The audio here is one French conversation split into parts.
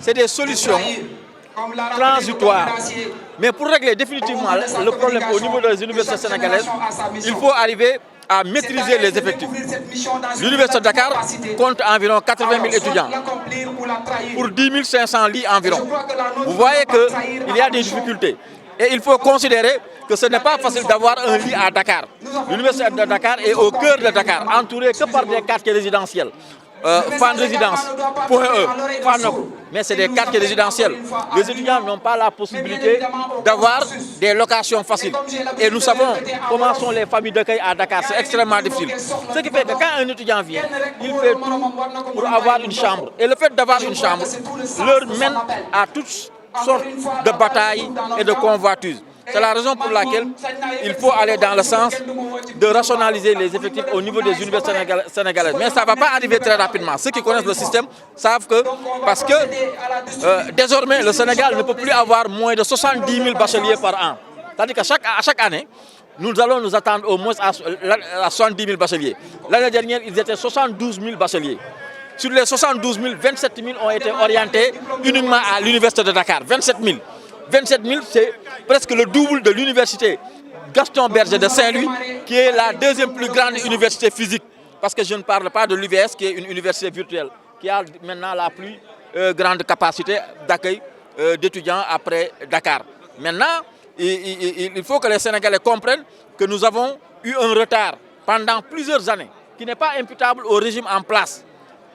c'est des solutions transitoires. Mais pour régler définitivement le problème au niveau des universités sénégalaises, il faut arriver à maîtriser les effectifs. L'université de Dakar compte environ 80 000 étudiants pour 10 500 lits environ. Vous voyez qu'il y a des difficultés. Et il faut considérer que ce n'est pas facile d'avoir un lit à Dakar. L'université de Dakar est au cœur de Dakar, entourée que par des quartiers résidentiels. Fan résidence, Point E, Fanok, mais c'est des quartiers résidentiels. Les étudiants n'ont pas la possibilité d'avoir des locations faciles. Et nous savons comment sont les familles d'accueil à Dakar, c'est extrêmement difficile. Ce qui fait que quand un étudiant vient, il fait tout pour avoir une chambre. Et le fait d'avoir une chambre leur mène à toutes sortes de batailles et de convoitises. C'est la raison pour laquelle il faut aller dans le sens de rationaliser les effectifs au niveau des universités sénégalaises. Mais ça ne va pas arriver très rapidement. Ceux qui connaissent le système savent que, parce que désormais, le Sénégal ne peut plus avoir moins de 70 000 bacheliers par an. C'est-à-dire qu'à chaque année, nous allons nous attendre au moins à 70 000 bacheliers. L'année dernière, ils étaient 72 000 bacheliers. Sur les 72 000, 27 000 ont été orientés uniquement à l'université de Dakar. 27 000. 27 000, c'est presque le double de l'université Gaston Berger de Saint-Louis, qui est la deuxième plus grande université physique. Parce que je ne parle pas de l'UVS, qui est une université virtuelle, qui a maintenant la plus grande capacité d'accueil d'étudiants après Dakar. Maintenant, il faut que les Sénégalais comprennent que nous avons eu un retard pendant plusieurs années, qui n'est pas imputable au régime en place,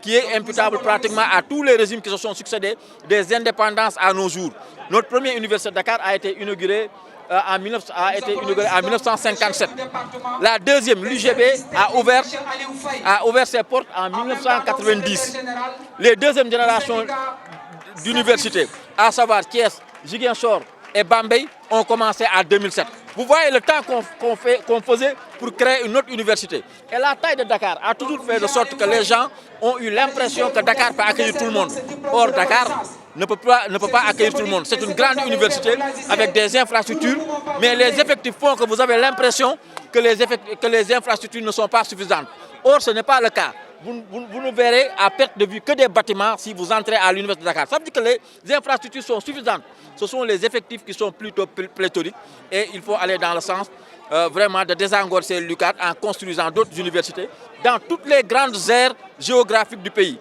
qui est imputable pratiquement à tous les régimes qui se sont succédés, des indépendances à nos jours. Notre première université de Dakar a été inaugurée en 1957. La deuxième, l'UGB, a ouvert ses portes en 1990. Les deuxièmes générations d'universités, à savoir Thiès, Ziguinchor et Bambey, ont commencé en 2007. Vous voyez le temps qu'on faisait pour créer une autre université. Et la taille de Dakar a toujours fait de sorte que les gens ont eu l'impression que Dakar peut accueillir tout le monde. Or, Dakar ne peut pas accueillir tout le monde. C'est une grande université avec des infrastructures, mais les effectifs font que vous avez l'impression que les infrastructures ne sont pas suffisantes. Or, ce n'est pas le cas. Vous ne verrez à perte de vue que des bâtiments si vous entrez à l'université de Dakar. Ça veut dire que les infrastructures sont suffisantes. Ce sont les effectifs qui sont plutôt pléthoriques et il faut aller dans le sens vraiment de désengorger l'UCAD en construisant d'autres universités dans toutes les grandes aires géographiques du pays.